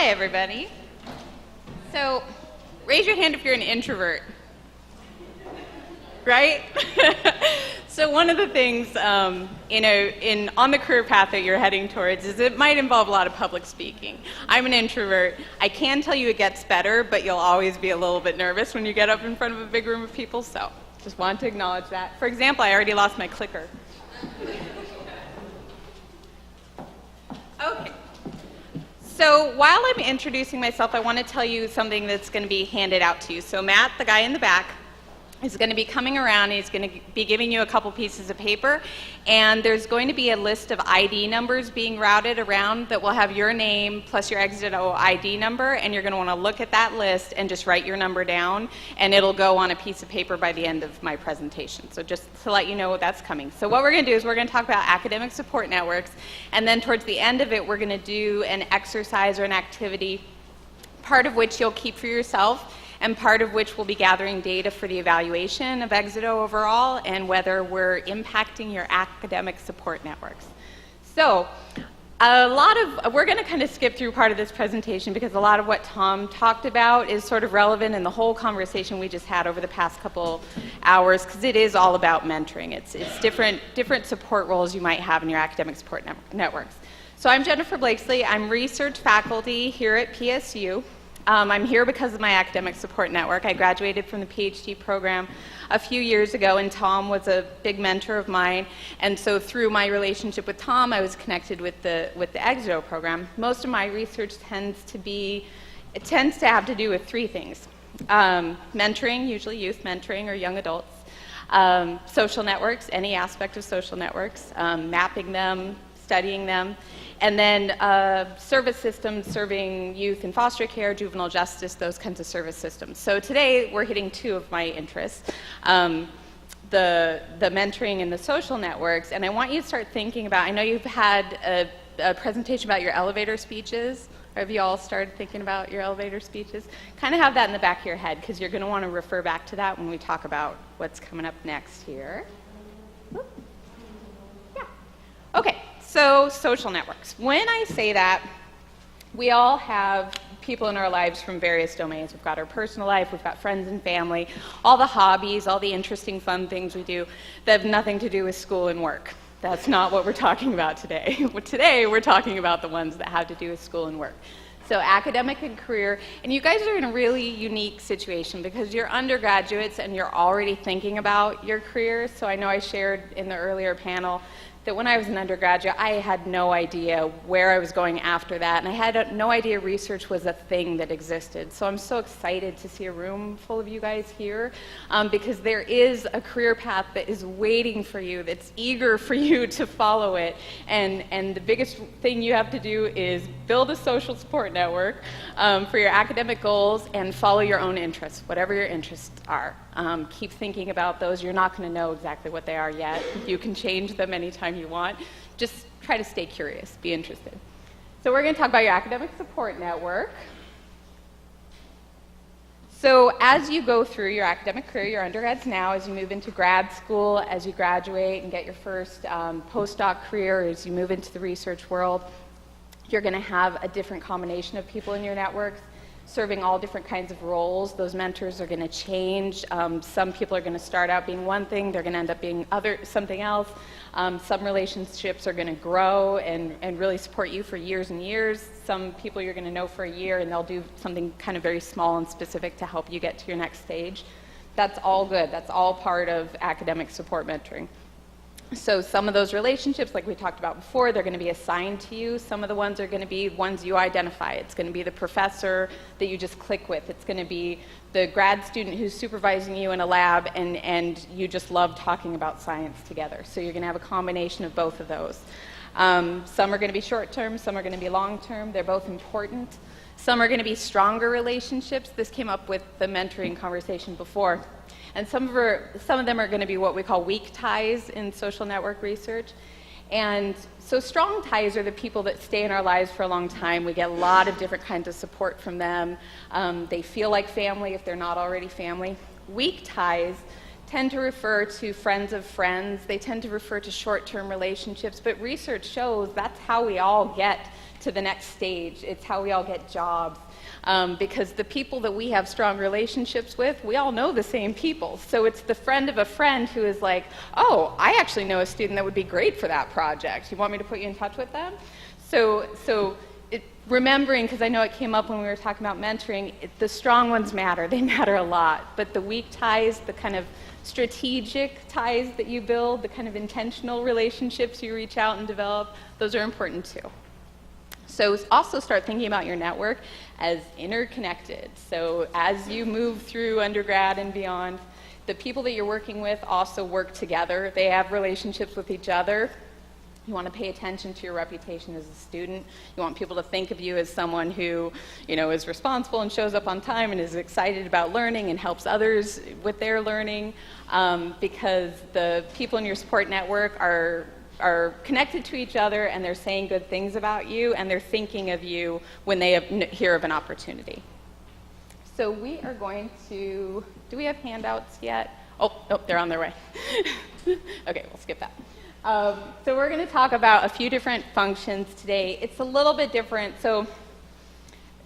Hi, everybody. So, raise your hand if you're an introvert. Right? So one of the things, on the career path that you're heading towards is it might involve a lot of public speaking. I'm an introvert. I can tell you it gets better, but you'll always be a little bit nervous when you get up in front of a big room of people, so just wanted to acknowledge that. For example, I already lost my clicker. Okay. So while I'm introducing myself, I want to tell you something that's going to be handed out to you. So Matt, the guy in the back, is going to be coming around. He's going to be giving you a couple pieces of paper, and there's going to be a list of ID numbers being routed around that will have your name plus your EXITO ID number, and you're going to want to look at that list and just write your number down, and it'll go on a piece of paper by the end of my presentation. So just to let you know that's coming. So what we're going to do is we're going to talk about academic support networks, and then towards the end of it we're going to do an exercise or an activity, part of which you'll keep for yourself, and part of which will be gathering data for the evaluation of EXITO overall and whether we're impacting your academic support networks. So we're going to kind of skip through part of this presentation because a lot of what Tom talked about is sort of relevant in the whole conversation we just had over the past couple hours, because it is all about mentoring. It's different support roles you might have in your academic support networks. So I'm Jennifer Blakesley. I'm research faculty here at PSU. I'm here because of my academic support network. I graduated from the PhD program a few years ago, and Tom was a big mentor of mine. And so through my relationship with Tom, I was connected with the EXITO program. Most of my research tends to have to do with three things. Mentoring, usually youth mentoring or young adults. Social networks, any aspect of social networks, mapping them, studying them. And then service systems serving youth in foster care, juvenile justice, those kinds of service systems. So today we're hitting two of my interests, the mentoring and the social networks. And I want you to start thinking about, I know you've had a presentation about your elevator speeches. Have you all started thinking about your elevator speeches? Kind of have that in the back of your head because you're going to want to refer back to that when we talk about what's coming up next here. Yeah. Okay. So social networks. When I say that, we all have people in our lives from various domains. We've got our personal life, we've got friends and family, all the hobbies, all the interesting, fun things we do that have nothing to do with school and work. That's not what we're talking about today. Today, we're talking about the ones that have to do with school and work. So academic and career, and you guys are in a really unique situation because you're undergraduates and you're already thinking about your career. So I know I shared in the earlier panel that when I was an undergraduate, I had no idea where I was going after that, and I had no idea research was a thing that existed. So I'm so excited to see a room full of you guys here, because there is a career path that is waiting for you, that's eager for you to follow it, and the biggest thing you have to do is build a social support network for your academic goals and follow your own interests, whatever your interests are. Keep thinking about those. You're not going to know exactly what they are yet. You can change them anytime you want. Just try to stay curious, be interested. So we're going to talk about your academic support network. So as you go through your academic career, your undergrads now, as you move into grad school, as you graduate and get your first postdoc career, as you move into the research world, you're going to have a different combination of people in your networks, serving all different kinds of roles. Those mentors are going to change. Some people are going to start out being one thing, they're going to end up being something else. Some relationships are going to grow and really support you for years and years. Some people you're going to know for a year and they'll do something kind of very small and specific to help you get to your next stage. That's all good. That's all part of academic support mentoring. So some of those relationships, like we talked about before, they're going to be assigned to you. Some of the ones are going to be ones you identify. It's going to be the professor that you just click with. It's going to be the grad student who's supervising you in a lab and you just love talking about science together. So you're going to have a combination of both of those. Some are going to be short-term, some are going to be long-term. They're both important. Some are going to be stronger relationships. This came up with the mentoring conversation before. And some of them are going to be what we call weak ties in social network research. And so strong ties are the people that stay in our lives for a long time. We get a lot of different kinds of support from them. They feel like family if they're not already family. Weak ties tend to refer to friends of friends. They tend to refer to short-term relationships. But research shows that's how we all get to the next stage. It's how we all get jobs. Because the people that we have strong relationships with, we all know the same people. So it's the friend of a friend who is like, oh, I actually know a student that would be great for that project. You want me to put you in touch with them? So remembering, because I know it came up when we were talking about mentoring, the strong ones matter. They matter a lot. But the weak ties, the kind of strategic ties that you build, the kind of intentional relationships you reach out and develop, those are important too. So also start thinking about your network as interconnected. So as you move through undergrad and beyond, the people that you're working with also work together. They have relationships with each other. You want to pay attention to your reputation as a student. You want people to think of you as someone who, is responsible and shows up on time and is excited about learning and helps others with their learning, because the people in your support network are connected to each other, and they're saying good things about you, and they're thinking of you when they hear of an opportunity. So we are going to, do we have handouts yet? Oh, nope, they're on their way. Okay, we'll skip that. So we're going to talk about a few different functions today. It's a little bit different. So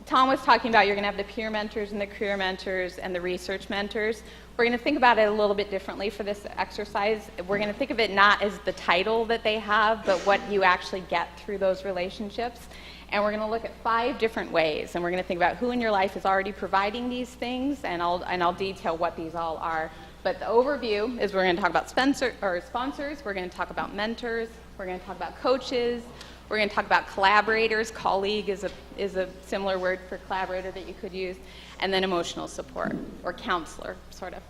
Tom was talking about you're going to have the peer mentors and the career mentors and the research mentors. We're going to think about it a little bit differently for this exercise. We're going to think of it not as the title that they have, but what you actually get through those relationships. And we're going to look at 5 different ways. And we're going to think about who in your life is already providing these things, and I'll detail what these all are. But the overview is we're going to talk about sponsors, we're going to talk about mentors, we're going to talk about coaches, we're going to talk about collaborators. Colleague is a similar word for collaborator that you could use, and then emotional support, or counselor, sort of.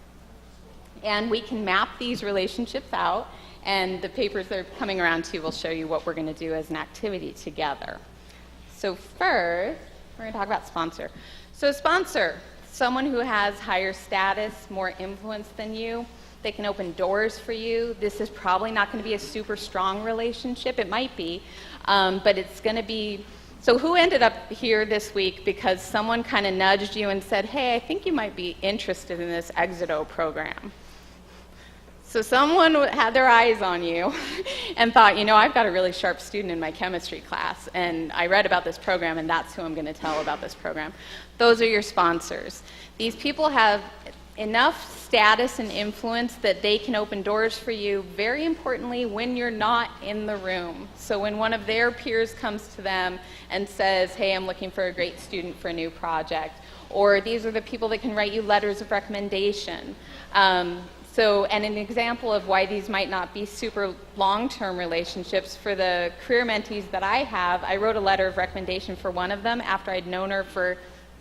And we can map these relationships out, and the papers that are coming around too will show you what we're going to do as an activity together. So first, we're going to talk about sponsor. So sponsor, someone who has higher status, more influence than you. They can open doors for you. This is probably not going to be a super strong relationship. It might be, but it's going to be. So who ended up here this week because someone kind of nudged you and said, hey, I think you might be interested in this EXITO program? So someone had their eyes on you and thought, I've got a really sharp student in my chemistry class, and I read about this program, and that's who I'm going to tell about this program. Those are your sponsors. These people have enough status and influence that they can open doors for you, very importantly, when you're not in the room. So when one of their peers comes to them and says, hey, I'm looking for a great student for a new project, or these are the people that can write you letters of recommendation. And an example of why these might not be super long-term relationships, for the career mentees that I have, I wrote a letter of recommendation for one of them after I'd known her for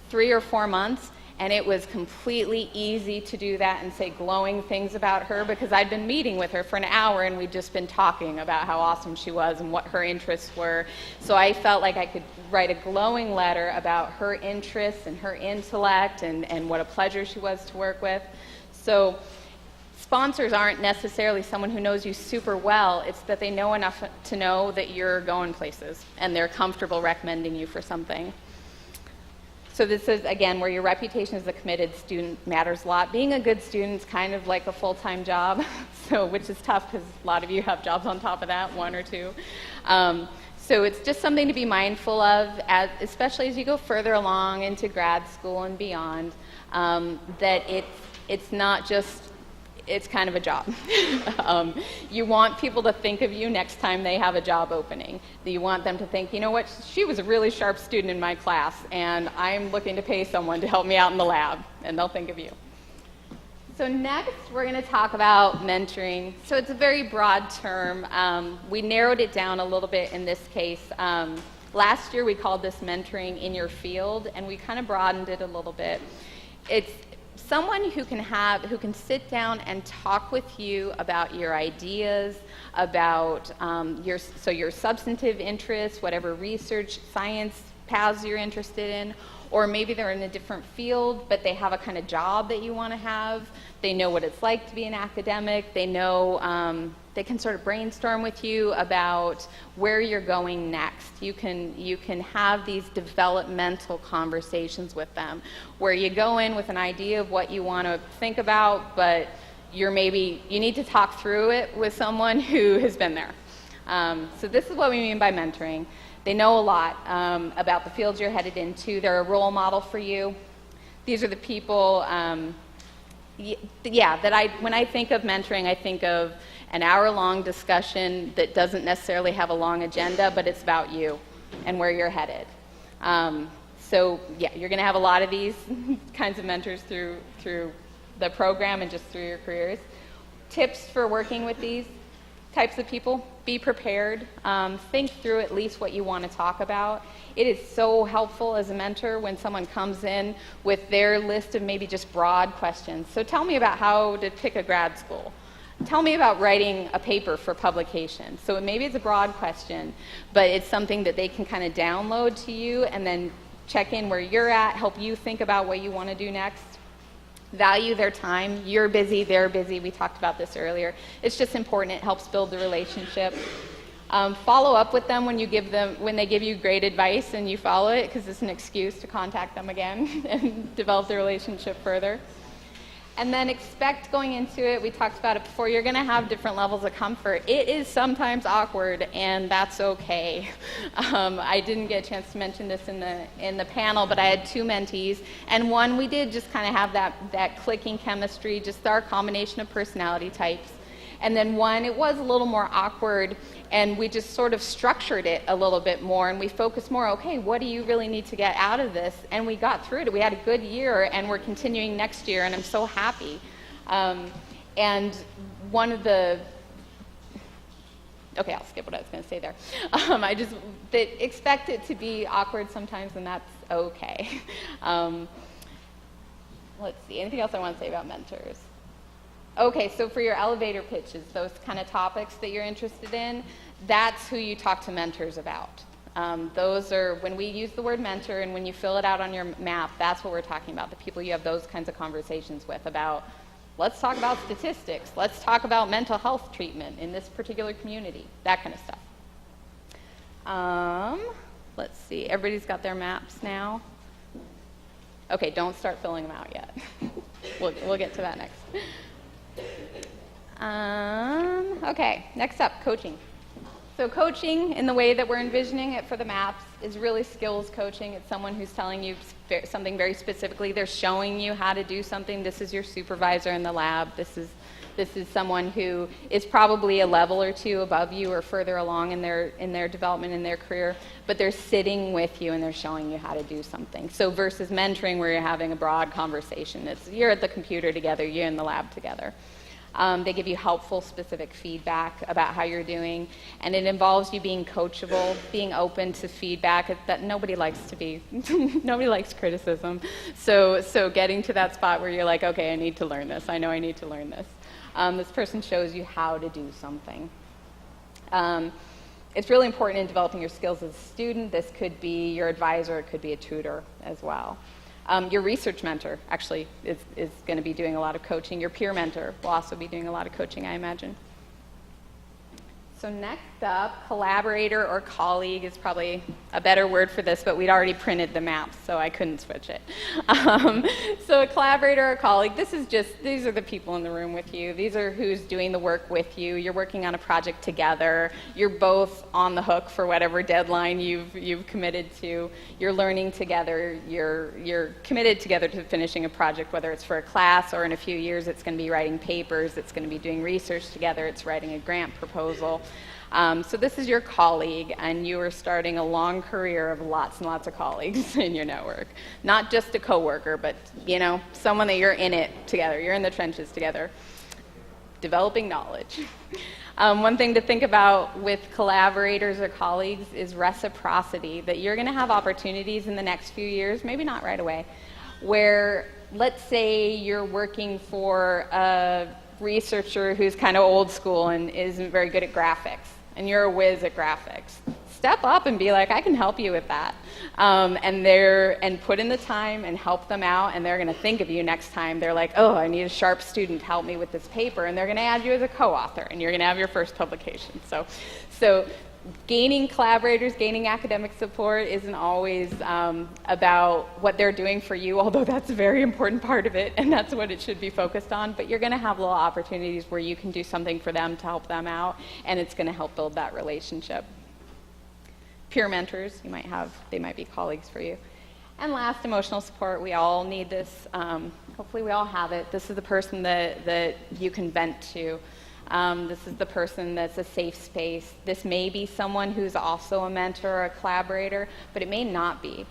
3 or 4 months, and it was completely easy to do that and say glowing things about her because I'd been meeting with her for an hour and we'd just been talking about how awesome she was and what her interests were. So I felt like I could write a glowing letter about her interests and her intellect and what a pleasure she was to work with. So sponsors aren't necessarily someone who knows you super well. It's that they know enough to know that you're going places and they're comfortable recommending you for something. So this is, again, where your reputation as a committed student matters a lot. Being a good student is kind of like a full-time job, which is tough because a lot of you have jobs on top of that, 1 or 2. So it's just something to be mindful of, especially as you go further along into grad school and beyond, that it's not just, it's kind of a job. You want people to think of you next time they have a job opening. You want them to think, you know what, she was a really sharp student in my class, and I'm looking to pay someone to help me out in the lab, and they'll think of you. So next, we're going to talk about mentoring. So it's a very broad term. We narrowed it down a little bit in this case. Last year, we called this mentoring in your field, and we kind of broadened it a little bit. It's someone who can sit down and talk with you about your ideas, about your substantive interests, whatever research, science paths you're interested in, or maybe they're in a different field, but they have a kind of job that you want to have. They know what it's like to be an academic. They know, they can sort of brainstorm with you about where you're going next. You can have these developmental conversations with them where you go in with an idea of what you want to think about, but you need to talk through it with someone who has been there. So this is what we mean by mentoring. They know a lot about the fields you're headed into. They're a role model for you. These are the people, when I think of mentoring, I think of an hour-long discussion that doesn't necessarily have a long agenda, but it's about you and where you're headed. So yeah, you're going to have a lot of these kinds of mentors through the program and just through your careers. Tips for working with these types of people: be prepared. Think through at least what you want to talk about. It is so helpful as a mentor when someone comes in with their list of maybe just broad questions. So tell me about how to pick a grad school. Tell me about writing a paper for publication. So maybe it's a broad question, but it's something that they can kind of download to you and then check in where you're at, help you think about what you want to do next. Value their time. You're busy, they're busy. We talked about this earlier. It's just important. It helps build the relationship. Follow up with them when they give you great advice and you follow it, because it's an excuse to contact them again and develop the relationship further. And then expect going into it, we talked about it before, you're going to have different levels of comfort. It is sometimes awkward, and that's okay. I didn't get a chance to mention this in the panel, but I had 2 mentees, and one, we did just kind of have that clicking chemistry, just our combination of personality types. And then one, it was a little more awkward, and we just sort of structured it a little bit more, and we focused more, okay, what do you really need to get out of this? And we got through it. We had a good year, and we're continuing next year, and I'm so happy. And one of the, okay, I'll skip what I was going to say there. Expect it to be awkward sometimes, and that's okay. Let's see, anything else I want to say about mentors? Okay, so for your elevator pitches, those kind of topics that you're interested in, that's who you talk to mentors about. Those are, when we use the word mentor and when you fill it out on your map, that's what we're talking about, the people you have those kinds of conversations with about, let's talk about statistics, let's talk about mental health treatment in this particular community, that kind of stuff. Let's see, everybody's got their maps now? Okay, don't start filling them out yet. We'll get to that next. Okay, next up, coaching. So coaching, in the way that we're envisioning it for the maps, is really skills coaching. It's someone who's telling you something very specifically. They're showing you how to do something. This is your supervisor in the lab. This is someone who is probably a level or 2 above you or further along in their development in their career, but they're sitting with you and they're showing you how to do something. So versus mentoring, where you're having a broad conversation, you're at the computer together, you're in the lab together. They give you helpful, specific feedback about how you're doing, and it involves you being coachable, being open to feedback. That nobody likes to be, nobody likes criticism. So getting to that spot where you're like, okay, I need to learn this. I know I need to learn this. This person shows you how to do something. It's really important in developing your skills as a student. This could be your advisor, it could be a tutor as well. Your research mentor actually is going to be doing a lot of coaching. Your peer mentor will also be doing a lot of coaching, I imagine. So next up, collaborator or colleague is probably a better word for this, but we'd already printed the maps, so I couldn't switch it. So a collaborator or colleague, these are the people in the room with you. These are who's doing the work with you. You're working on a project together. You're both on the hook for whatever deadline you've committed to. You're learning together. You're committed together to finishing a project, whether it's for a class or in a few years it's going to be writing papers, it's going to be doing research together, it's writing a grant proposal. So this is your colleague, and you are starting a long career of lots and lots of colleagues in your network. Not just a coworker, but someone that you're in it together. You're in the trenches together, developing knowledge. One thing to think about with collaborators or colleagues is reciprocity, that you're going to have opportunities in the next few years, maybe not right away, where let's say you're working for a researcher who's kind of old school and isn't very good at graphics, and you're a whiz at graphics. Step up and be like, I can help you with that. And put in the time and help them out, and they're going to think of you next time. They're like, oh, I need a sharp student to help me with this paper, and they're going to add you as a co-author, and you're going to have your first publication. So gaining collaborators, gaining academic support isn't always about what they're doing for you, although that's a very important part of it, and that's what it should be focused on. But you're going to have little opportunities where you can do something for them to help them out, and it's going to help build that relationship. Peer mentors, they might be colleagues for you. And last, emotional support. We all need this. Hopefully we all have it. This is the person that you can vent to. This is the person that's a safe space. This may be someone who's also a mentor or a collaborator, but it may not be.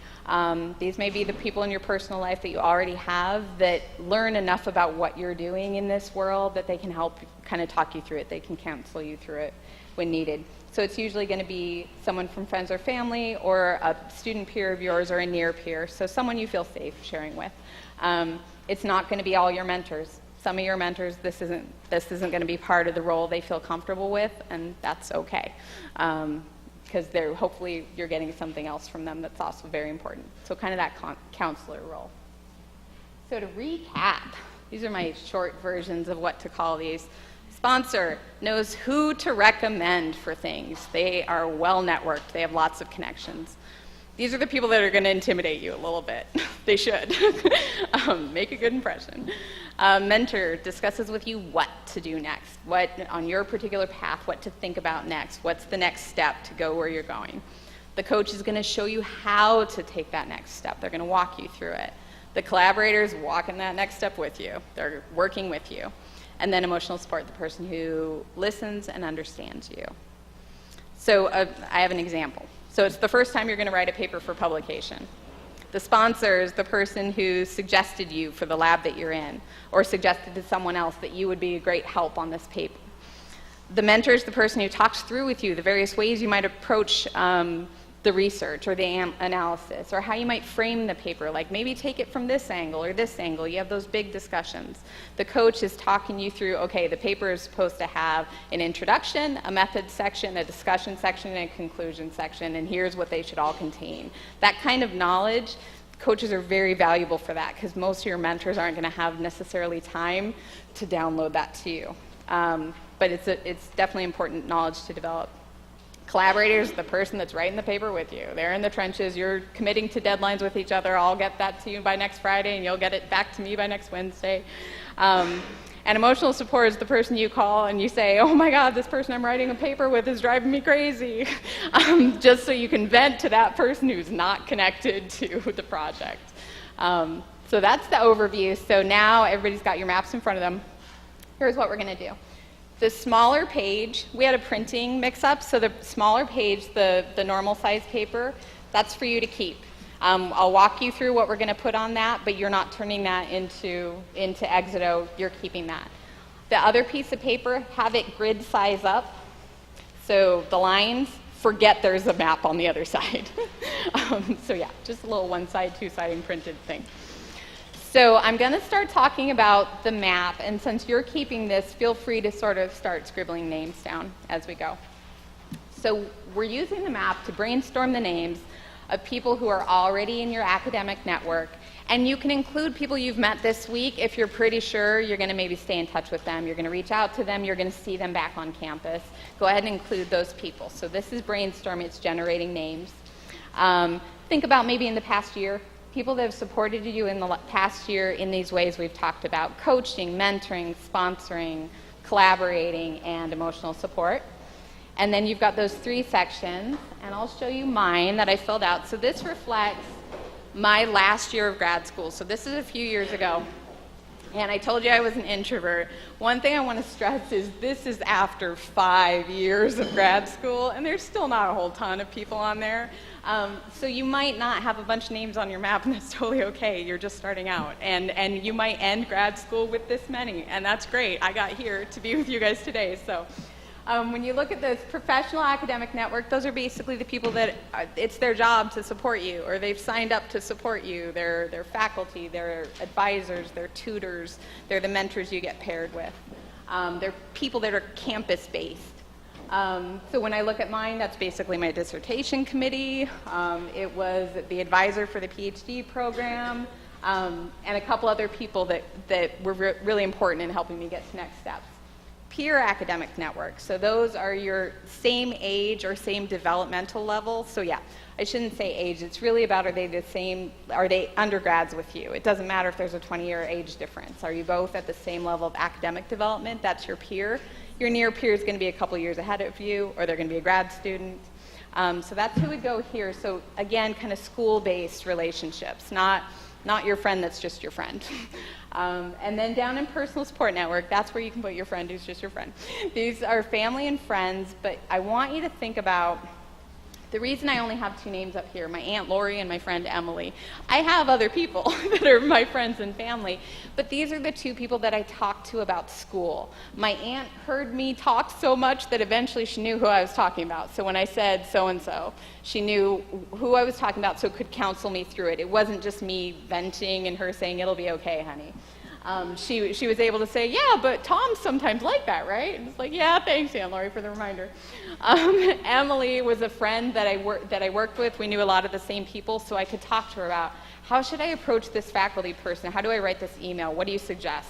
These may be the people in your personal life that you already have that learn enough about what you're doing in this world that they can help kind of talk you through it. They can counsel you through it when needed. So it's usually going to be someone from friends or family, or a student peer of yours, or a near peer, so someone you feel safe sharing with. It's not going to be all your mentors. Some of your mentors, this isn't going to be part of the role they feel comfortable with, and that's okay, because hopefully you're getting something else from them that's also very important. So kind of that counselor role. So to recap, these are my short versions of what to call these. Sponsor knows who to recommend for things. They are well networked. They have lots of connections. These are the people that are going to intimidate you a little bit. They should. Make a good impression. Mentor discusses with you what to do next, what on your particular path, what to think about next, what's the next step to go where you're going. The coach is going to show you how to take that next step. They're going to walk you through it. The collaborators walking that next step with you. They're working with you. And then emotional support, the person who listens and understands you. So I have an example. So it's the first time you're going to write a paper for publication. The sponsor is the person who suggested you for the lab that you're in, or suggested to someone else that you would be a great help on this paper. The mentor is the person who talks through with you the various ways you might approach the research or the analysis, or how you might frame the paper, like maybe take it from this angle or this angle. You have those big discussions. The coach is talking you through, okay, the paper is supposed to have an introduction, a method section, a discussion section, and a conclusion section, and here's what they should all contain. That kind of knowledge, coaches are very valuable for that, because most of your mentors aren't going to have necessarily time to download that to you. But it's definitely important knowledge to develop. Collaborators, the person that's writing the paper with you. They're in the trenches. You're committing to deadlines with each other. I'll get that to you by next Friday, and you'll get it back to me by next Wednesday. And emotional support is the person you call and you say, oh my God, this person I'm writing a paper with is driving me crazy. Just so you can vent to that person who's not connected to the project. So that's the overview. So now everybody's got your maps in front of them. Here's what we're going to do. The smaller page, we had a printing mix-up, so the smaller page, the normal size paper, that's for you to keep. I'll walk you through what we're going to put on that, but you're not turning that into Exito, you're keeping that. The other piece of paper, have it grid size up, so the lines, forget there's a map on the other side. So yeah, just a little one-side, two-sided printed thing. So I'm going to start talking about the map, and since you're keeping this, feel free to sort of start scribbling names down as we go. So we're using the map to brainstorm the names of people who are already in your academic network, and you can include people you've met this week if you're pretty sure you're going to maybe stay in touch with them, you're going to reach out to them, you're going to see them back on campus. Go ahead and include those people. So this is brainstorming, it's generating names. Think about maybe in the past year, people that have supported you in the past year in these ways we've talked about: coaching, mentoring, sponsoring, collaborating, and emotional support. And then you've got those three sections, and I'll show you mine that I filled out. So this reflects my last year of grad school. So this is a few years ago, and I told you I was an introvert. One thing I want to stress is this is after 5 years of grad school, and there's still not a whole ton of people on there. So you might not have a bunch of names on your map, and that's totally okay. You're just starting out. And you might end grad school with this many, and that's great. I got here to be with you guys today. So when you look at this professional academic network, those are basically the people that it's their job to support you, or they've signed up to support you. They're faculty, they're advisors, they're tutors, they're the mentors you get paired with. They're people that are campus-based. So when I look at mine, that's basically my dissertation committee. It was the advisor for the PhD program, and a couple other people that were really important in helping me get to next steps. Peer academic network. So those are your same age or same developmental level. So yeah, I shouldn't say age. It's really about, are they undergrads with you? It doesn't matter if there's a 20-year age difference. Are you both at the same level of academic development? That's your peer. Your near peer is going to be a couple years ahead of you, or they're going to be a grad student. So that's who would go here. So again, kind of school-based relationships, not your friend that's just your friend. And then down in personal support network, that's where you can put your friend who's just your friend. These are family and friends, but I want you to think about the reason I only have 2 names up here, my Aunt Lori and my friend Emily. I have other people that are my friends and family, but these are the 2 people that I talk to about school. My aunt heard me talk so much that eventually she knew who I was talking about. So when I said so-and-so, she knew who I was talking about, so could counsel me through it. It wasn't just me venting and her saying, it'll be okay, honey. She was able to say, yeah, but Tom's sometimes like that, right? And it's like, yeah, thanks, Aunt Lori, for the reminder. Emily was a friend that I worked with. We knew a lot of the same people, so I could talk to her about, how should I approach this faculty person? How do I write this email? What do you suggest?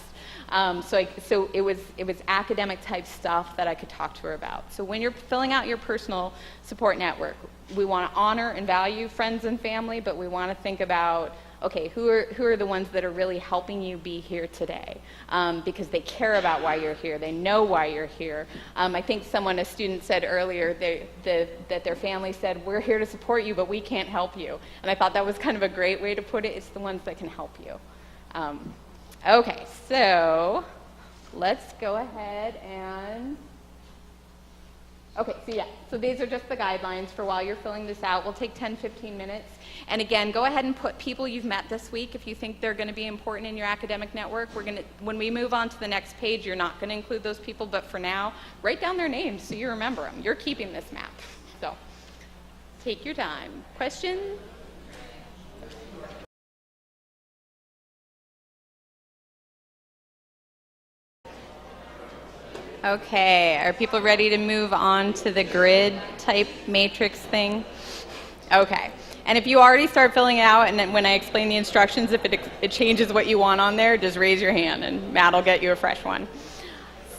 So it was academic type stuff that I could talk to her about. So when you're filling out your personal support network, we want to honor and value friends and family, but we want to think about, okay, who are the ones that are really helping you be here today? Because they care about why you're here. They know why you're here. I think a student said earlier that their family said, we're here to support you, but we can't help you. And I thought that was kind of a great way to put it. It's the ones that can help you. Okay, so let's go ahead and... Okay, so these are just the guidelines for while you're filling this out. We'll take 10, 15 minutes. And again, go ahead and put people you've met this week if you think they're going to be important in your academic network. When we move on to the next page, you're not going to include those people, but for now, write down their names so you remember them. You're keeping this map. So take your time. Questions? Okay, are people ready to move on to the grid type matrix thing? Okay, and if you already start filling it out and then when I explain the instructions, if it changes what you want on there, just raise your hand and Matt will get you a fresh one.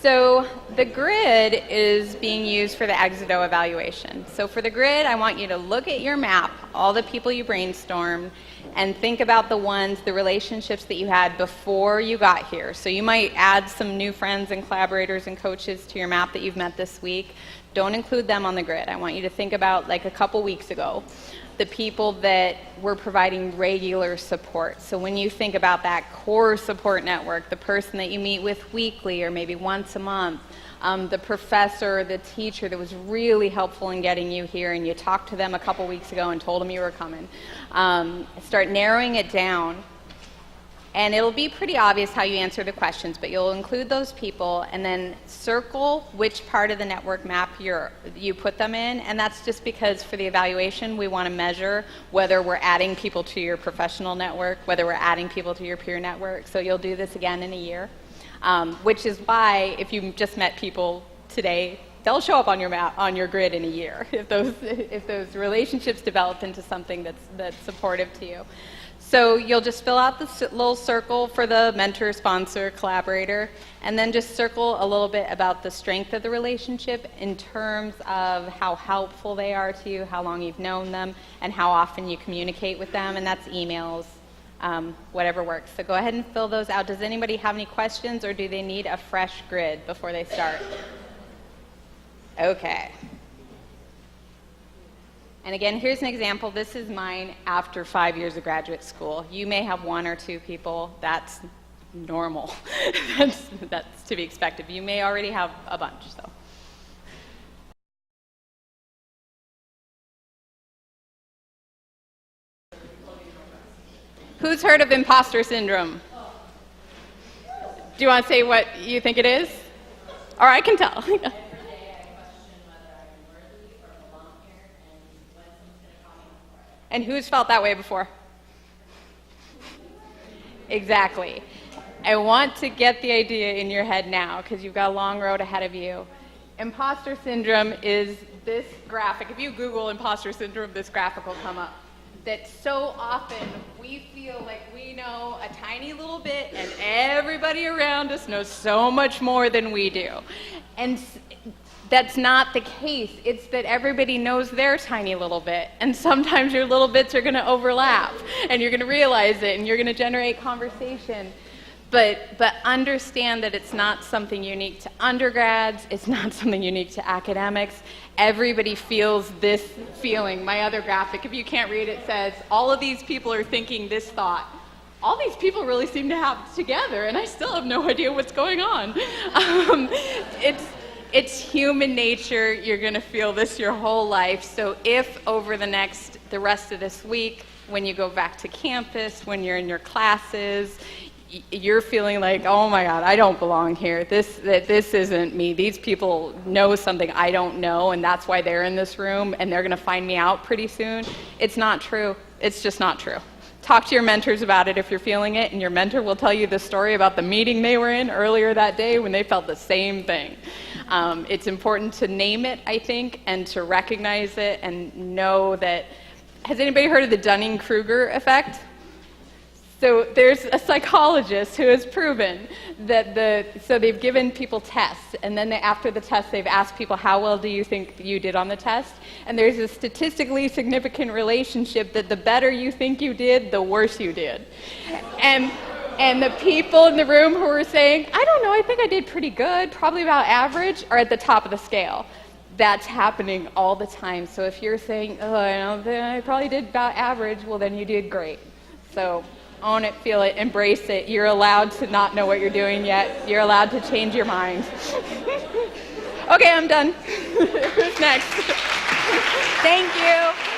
So the grid is being used for the EXITO evaluation. So for the grid, I want you to look at your map, all the people you brainstormed, and think about the relationships that you had before you got here. So you might add some new friends and collaborators and coaches to your map that you've met this week. Don't include them on the grid. I want you to think about, like a couple weeks ago, the people that were providing regular support. So when you think about that core support network, the person that you meet with weekly or maybe once a month, the professor, the teacher that was really helpful in getting you here, and you talked to them a couple weeks ago and told them you were coming. Start narrowing it down, and it'll be pretty obvious how you answer the questions, but you'll include those people and then circle which part of the network map you put them in, and that's just because for the evaluation we want to measure whether we're adding people to your professional network, whether we're adding people to your peer network. So you'll do this again in a year. Which is why if you just met people today, they'll show up on your map, on your grid in a year if those relationships develop into something that's supportive to you. So you'll just fill out the little circle for the mentor, sponsor, collaborator, and then just circle a little bit about the strength of the relationship in terms of how helpful they are to you, how long you've known them, and how often you communicate with them, and that's emails. Whatever works. So go ahead and fill those out. Does anybody have any questions, or do they need a fresh grid before they start? Okay. And again, here's an example. This is mine after 5 years of graduate school. You may have 1 or 2 people. That's normal. that's to be expected. You may already have a bunch. So. Who's heard of imposter syndrome? Do you want to say what you think it is? Or I can tell. And who's felt that way before? Exactly. I want to get the idea in your head now because you've got a long road ahead of you. Imposter syndrome is this graphic. If you Google imposter syndrome, this graphic will come up. That so often we feel like we know a tiny little bit and everybody around us knows so much more than we do. And that's not the case. It's that everybody knows their tiny little bit, and sometimes your little bits are going to overlap, and you're going to realize it, and you're going to generate conversation. But understand that it's not something unique to undergrads, it's not something unique to academics. Everybody feels this feeling. My other graphic, if you can't read it, says, all of these people are thinking this thought. All these people really seem to have it together, and I still have no idea what's going on. It's human nature. You're going to feel this your whole life. So if over the rest of this week, when you go back to campus, when you're in your classes, you're feeling like, oh my God, I don't belong here. This isn't me. These people know something I don't know, and that's why they're in this room, and they're going to find me out pretty soon. It's not true. It's just not true. Talk to your mentors about it if you're feeling it, and your mentor will tell you the story about the meeting they were in earlier that day when they felt the same thing. It's important to name it, I think, and to recognize it and know that. Has anybody heard of the Dunning-Kruger effect? So there's a psychologist who has proven that so they've given people tests, and then after the test they've asked people, how well do you think you did on the test? And there's a statistically significant relationship that the better you think you did, the worse you did. And the people in the room who were saying, I don't know, I think I did pretty good, probably about average, are at the top of the scale. That's happening all the time. So if you're saying, oh, I probably did about average, well then you did great. So own it, feel it, embrace it. You're allowed to not know what you're doing yet. You're allowed to change your mind. Okay, I'm done. Who's next? Thank you.